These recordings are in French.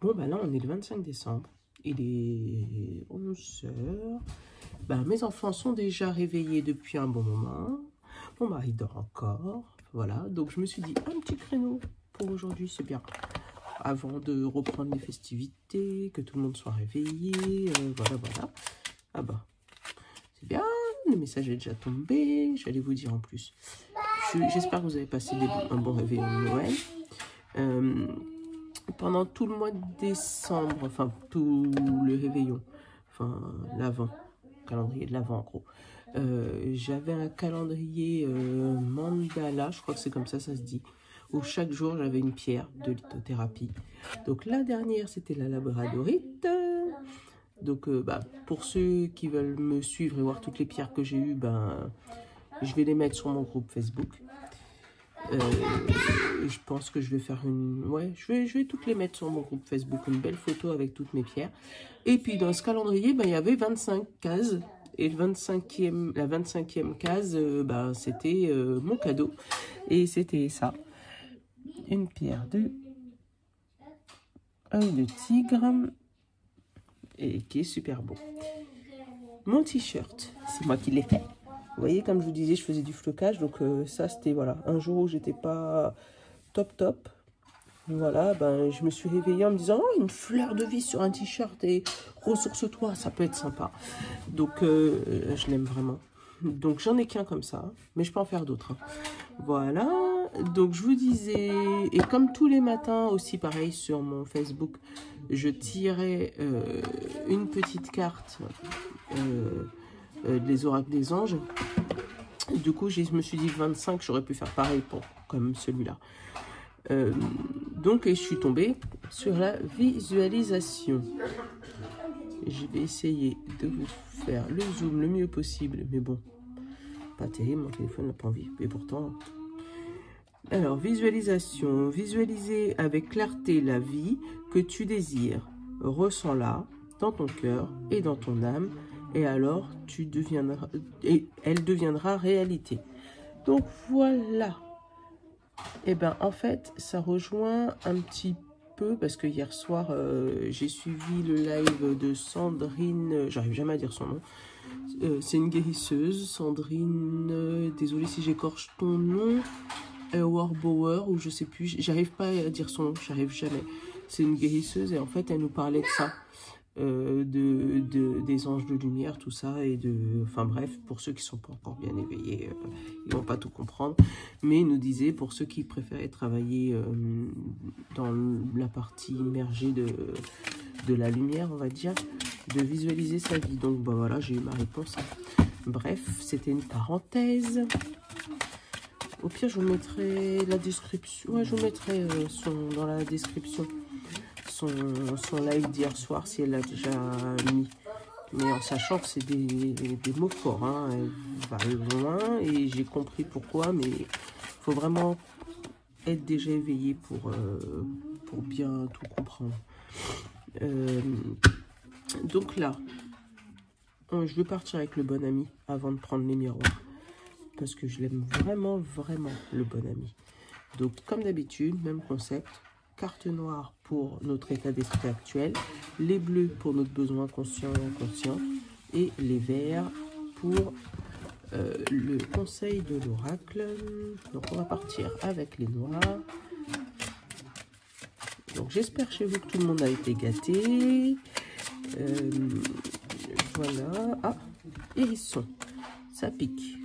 Bon, bah là, on est le 25 décembre. Il est 11 h. Bah, mes enfants sont déjà réveillés depuis un bon moment. Mon mari dort encore. Voilà, donc je me suis dit, un petit créneau pour aujourd'hui, c'est bien. Avant de reprendre les festivités, que tout le monde soit réveillé. Voilà, voilà. Ah bah, c'est bien. Le message est déjà tombé. J'allais vous dire en plus. J'espère que vous avez passé un bon réveillon de Noël. Pendant tout le mois de décembre, enfin tout le réveillon, enfin l'avant, calendrier de l'avant en gros, j'avais un calendrier mandala, je crois que c'est comme ça se dit, où chaque jour j'avais une pierre de lithothérapie. Donc la dernière c'était la labradorite. Donc bah, pour ceux qui veulent me suivre et voir toutes les pierres que j'ai eues, ben, je vais les mettre sur mon groupe Facebook. Je pense que je vais faire une... Ouais, je vais toutes les mettre sur mon groupe Facebook. Une belle photo avec toutes mes pierres. Et puis dans ce calendrier, ben, il y avait 25 cases. Et la 25e case, ben, c'était mon cadeau. Et c'était ça. Une pierre de œil de tigre. Et qui est super beau. Mon t-shirt, c'est moi qui l'ai fait. Vous voyez, comme je vous disais, je faisais du flocage. Donc ça, c'était voilà, un jour où j'étais pas top. Voilà, ben, je me suis réveillée en me disant, oh, une fleur de vie sur un t-shirt et ressource-toi, ça peut être sympa. Donc je l'aime vraiment. Donc j'en ai qu'un comme ça, mais je peux en faire d'autres. Hein. Voilà, donc je vous disais, et comme tous les matins aussi pareil sur mon Facebook, je tirais une petite carte des oracles des anges. Du coup, je me suis dit 25, j'aurais pu faire pareil comme celui-là. Donc, je suis tombée sur la visualisation. Je vais essayer de vous faire le zoom le mieux possible, mais bon, pas terrible, mon téléphone n'a pas envie. Et pourtant, alors, visualisation. Visualiser avec clarté la vie que tu désires. Ressens-la dans ton cœur et dans ton âme. Et alors, elle deviendra réalité. Donc, voilà. Et bien, en fait, ça rejoint un petit peu, parce que hier soir, j'ai suivi le live de Sandrine, j'arrive jamais à dire son nom. C'est une guérisseuse, Sandrine, désolée si j'écorche ton nom, Warbauer, ou je sais plus, j'arrive pas à dire son nom, j'arrive jamais. C'est une guérisseuse et en fait, elle nous parlait de ça. Des anges de lumière, tout ça, et enfin bref, pour ceux qui sont pas encore bien éveillés, ils vont pas tout comprendre, mais il nous disait, pour ceux qui préféraient travailler dans la partie immergée de la lumière, on va dire, de visualiser sa vie. Donc bah voilà, j'ai eu ma réponse. Bref, c'était une parenthèse. Au pire, je vous mettrai la description, ouais, je vous mettrai dans la description son live d'hier soir, si elle l'a déjà mis, mais en sachant que c'est des mots forts, hein. Elle va loin et j'ai compris pourquoi, mais il faut vraiment être déjà éveillé pour bien tout comprendre. Donc là, je vais partir avec le bon ami avant de prendre les miroirs, parce que je l'aime vraiment, le bon ami. Donc comme d'habitude, même concept. Carte noire pour notre état d'esprit actuel, les bleus pour notre besoin conscient et inconscient, et les verts pour le conseil de l'oracle. Donc on va partir avec les noirs. Donc j'espère chez vous que tout le monde a été gâté. Voilà. Ah, hérisson, ça pique.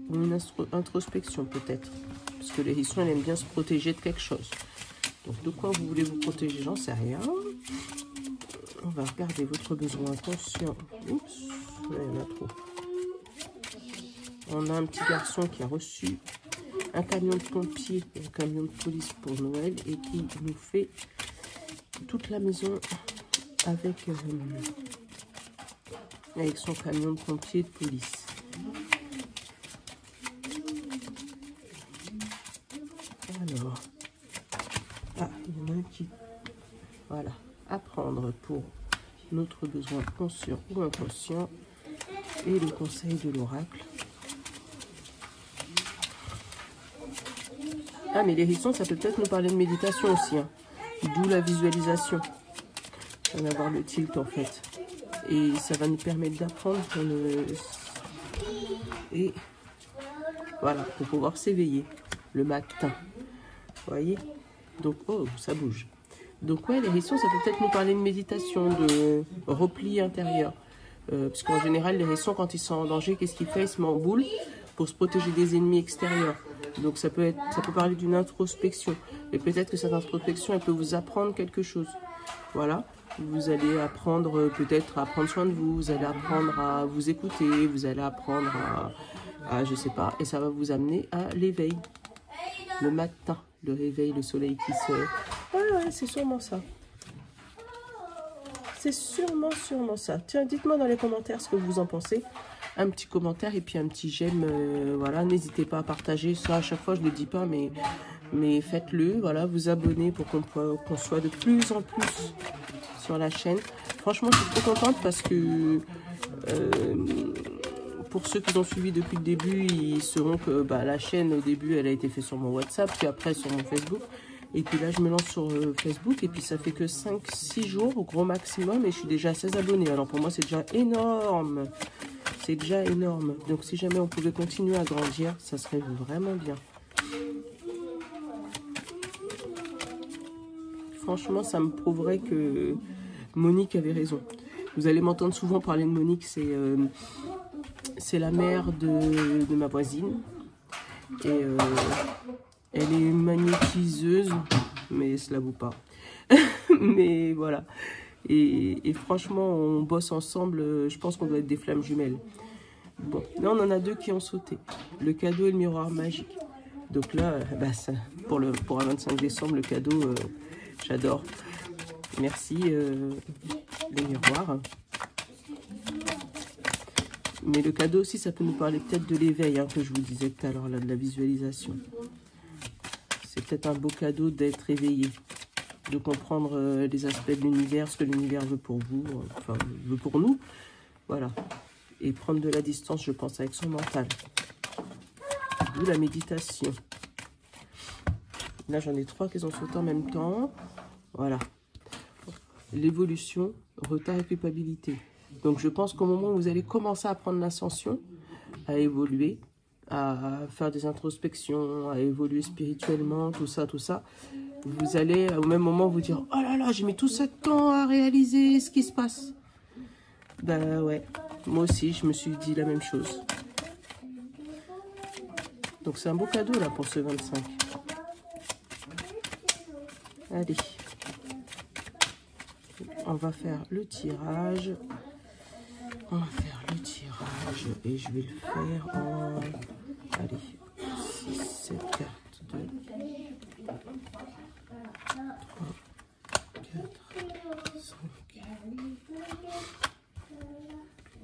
Ou une introspection peut-être, parce que l'hérisson elle aime bien se protéger de quelque chose. Donc, de quoi vous voulez vous protéger, j'en sais rien. On va regarder votre besoin conscient. Oups, là, il y en a trop. On a un petit garçon qui a reçu un camion de pompiers et un camion de police pour Noël et qui nous fait toute la maison avec son camion de pompiers et de police. Alors... Ah, il y en a un qui... Voilà. Apprendre pour notre besoin conscient ou inconscient. Et le conseil de l'oracle. Ah, mais l'hérisson, ça peut peut-être nous parler de méditation aussi. Hein. D'où la visualisation. Ça va avoir le tilt en fait. Et ça va nous permettre d'apprendre et voilà, pour pouvoir s'éveiller le matin. Vous voyez? Donc, oh, ça bouge. Donc, ouais, les hérissons, ça peut peut-être nous parler de méditation, de repli intérieur. Parce qu'en général, les hérissons, quand ils sont en danger, qu'est-ce qu'ils font? Ils se mettent en boule pour se protéger des ennemis extérieurs. Donc, ça peut parler d'une introspection. Et peut-être que cette introspection, elle peut vous apprendre quelque chose. Voilà. Vous allez apprendre peut-être à prendre soin de vous, vous allez apprendre à vous écouter, vous allez apprendre à je sais pas, et ça va vous amener à l'éveil. Le matin, le réveil, le soleil qui se... Ouais, c'est sûrement ça. C'est sûrement ça. Tiens, dites-moi dans les commentaires ce que vous en pensez. Un petit commentaire et puis un petit j'aime. Voilà, n'hésitez pas à partager. Ça, à chaque fois, je ne le dis pas, mais faites-le. Voilà, vous abonnez pour qu'on soit de plus en plus sur la chaîne. Franchement, je suis trop contente parce que... pour ceux qui ont suivi depuis le début, ils sauront que la chaîne, au début, elle a été faite sur mon WhatsApp, puis après sur mon Facebook. Et puis là, je me lance sur Facebook, et puis ça fait que 5-6 jours au gros maximum, et je suis déjà à 16 abonnés. Alors pour moi, c'est déjà énorme. C'est déjà énorme. Donc si jamais on pouvait continuer à grandir, ça serait vraiment bien. Franchement, ça me prouverait que Monique avait raison. Vous allez m'entendre souvent parler de Monique, c'est la mère de ma voisine. Et elle est magnétiseuse, mais cela vaut pas. Mais voilà. Et franchement, on bosse ensemble. Je pense qu'on doit être des flammes jumelles. Bon, là, on en a deux qui ont sauté. Le cadeau et le miroir magique. Donc là, pour un 25 décembre, le cadeau, j'adore. Merci, les miroirs. Mais le cadeau aussi, ça peut nous parler peut-être de l'éveil, hein, que je vous disais tout à l'heure, là, de la visualisation. C'est peut-être un beau cadeau d'être éveillé, de comprendre les aspects de l'univers, ce que l'univers veut pour vous, enfin, veut pour nous. Voilà. Et prendre de la distance, je pense, avec son mental. D'où la méditation. Là, j'en ai 3 qui ont sauté en même temps. Voilà. L'évolution, retard et culpabilité. Donc, je pense qu'au moment où vous allez commencer à prendre l'ascension, à évoluer, à faire des introspections, à évoluer spirituellement, tout ça, vous allez au même moment vous dire « Oh là là, j'ai mis tout ce temps à réaliser ce qui se passe. » Ben ouais, moi aussi, je me suis dit la même chose. Donc, c'est un beau cadeau là pour ce 25. Allez. On va faire le tirage. On va faire le tirage et je vais le faire en... Allez, 6, 7 cartes, 2, 3, 4, 5,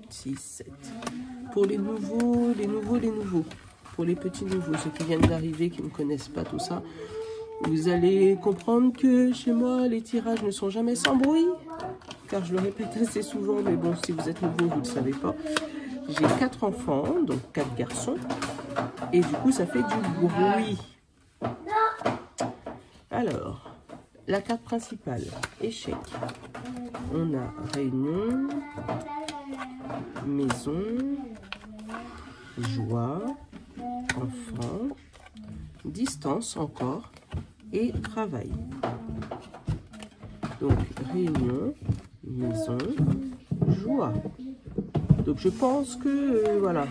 6, 7. Pour les nouveaux. Pour les petits nouveaux, ceux qui viennent d'arriver, qui ne connaissent pas tout ça. Vous allez comprendre que chez moi, les tirages ne sont jamais sans bruit. Car je le répète assez souvent, mais bon, si vous êtes nouveau, vous ne le savez pas. J'ai 4 enfants, donc 4 garçons. Et du coup, ça fait du bruit. Alors, la carte principale, échec. On a réunion, maison, joie, enfant, distance encore et travail. Donc, réunion, maison, joie. Donc, je pense que, voilà,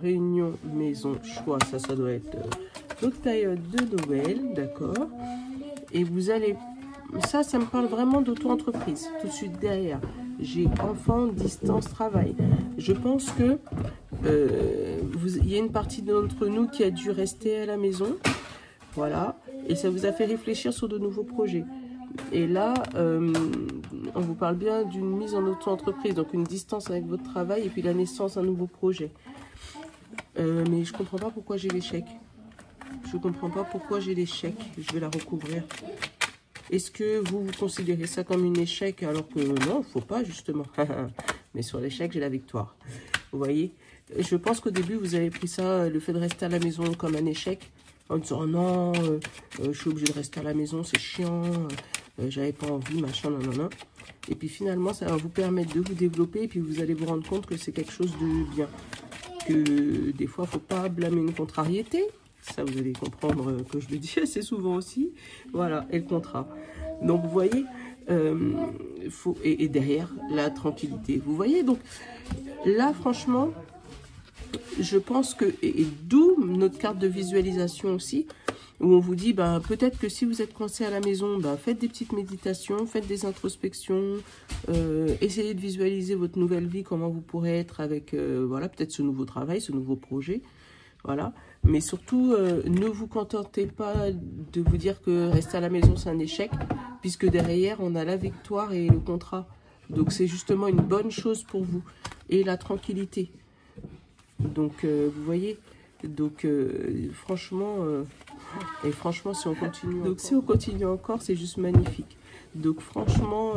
réunion, maison, choix, ça doit être notre période de Noël, d'accord. Et vous allez, ça me parle vraiment d'auto-entreprise, tout de suite derrière. J'ai enfant, distance, travail. Je pense que il y a une partie d'entre nous qui a dû rester à la maison, voilà, et ça vous a fait réfléchir sur de nouveaux projets. Et là, on vous parle bien d'une mise en auto-entreprise, donc une distance avec votre travail et puis la naissance d'un nouveau projet. Mais je ne comprends pas pourquoi j'ai l'échec. Je ne comprends pas pourquoi j'ai l'échec. Je vais la recouvrir. Est-ce que vous considérez ça comme un échec alors que non, il ne faut pas justement. Mais sur l'échec, j'ai la victoire. Vous voyez? Je pense qu'au début, vous avez pris ça, le fait de rester à la maison comme un échec. en disant non, je suis obligée de rester à la maison, c'est chiant, j'avais pas envie, machin, nanana. Et puis finalement, ça va vous permettre de vous développer et puis vous allez vous rendre compte que c'est quelque chose de bien. Que des fois, il ne faut pas blâmer une contrariété. Ça, vous allez comprendre que je le dis assez souvent aussi. Voilà, et le contrat. Donc, vous voyez, et derrière, la tranquillité. Vous voyez, donc là, franchement, je pense que, et d'où notre carte de visualisation aussi, où on vous dit, ben, peut-être que si vous êtes coincé à la maison, ben, faites des petites méditations, faites des introspections, essayez de visualiser votre nouvelle vie, comment vous pourrez être avec, voilà, peut-être ce nouveau travail, ce nouveau projet, voilà. Mais surtout, ne vous contentez pas de vous dire que rester à la maison, c'est un échec, puisque derrière, on a la victoire et le contrat. Donc, c'est justement une bonne chose pour vous. Et la tranquillité. Donc, vous voyez, donc, franchement, et franchement, si on continue donc, si on continue encore, c'est juste magnifique. Donc, franchement,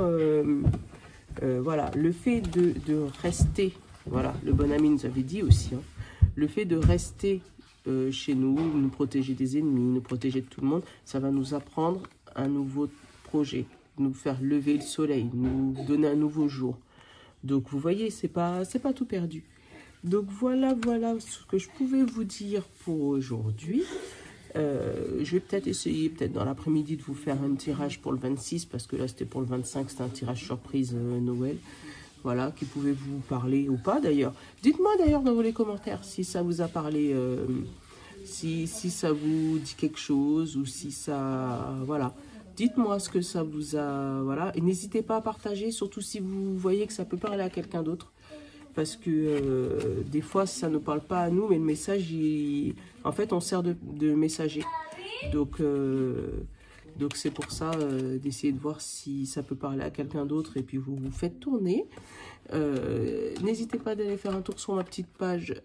voilà, le fait de rester, voilà, le bon ami nous avait dit aussi, hein, le fait de rester chez nous, nous protéger des ennemis, nous protéger de tout le monde, ça va nous apprendre un nouveau projet, nous faire lever le soleil, nous donner un nouveau jour. Donc, vous voyez, c'est pas tout perdu. Donc, voilà ce que je pouvais vous dire pour aujourd'hui. Je vais peut-être essayer, dans l'après-midi, de vous faire un tirage pour le 26, parce que là, c'était pour le 25, c'était un tirage surprise Noël. Voilà, qui pouvait vous parler ou pas, d'ailleurs. Dites-moi, d'ailleurs, dans les commentaires, si ça vous a parlé, si ça vous dit quelque chose, ou si ça... Voilà. Dites-moi ce que ça vous a... Voilà. Et n'hésitez pas à partager, surtout si vous voyez que ça peut parler à quelqu'un d'autre. Parce que des fois, ça ne parle pas à nous, mais le message, en fait, on sert de messager. Donc c'est pour ça d'essayer de voir si ça peut parler à quelqu'un d'autre. Et puis, vous vous faites tourner. N'hésitez pas d'aller faire un tour sur ma petite page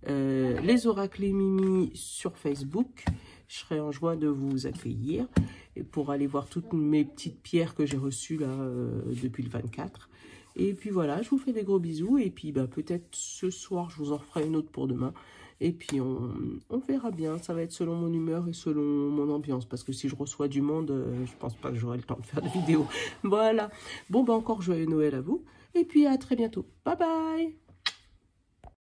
les oracles et Mimi sur Facebook. Je serai en joie de vous accueillir et pour aller voir toutes mes petites pierres que j'ai reçues là depuis le 24. Et puis voilà, je vous fais des gros bisous. Et puis bah, peut-être ce soir, je vous en ferai une autre pour demain. Et puis on verra bien. Ça va être selon mon humeur et selon mon ambiance. Parce que si je reçois du monde, je pense pas que j'aurai le temps de faire de vidéos. Voilà. Bon, bah encore joyeux Noël à vous. Et puis à très bientôt. Bye bye.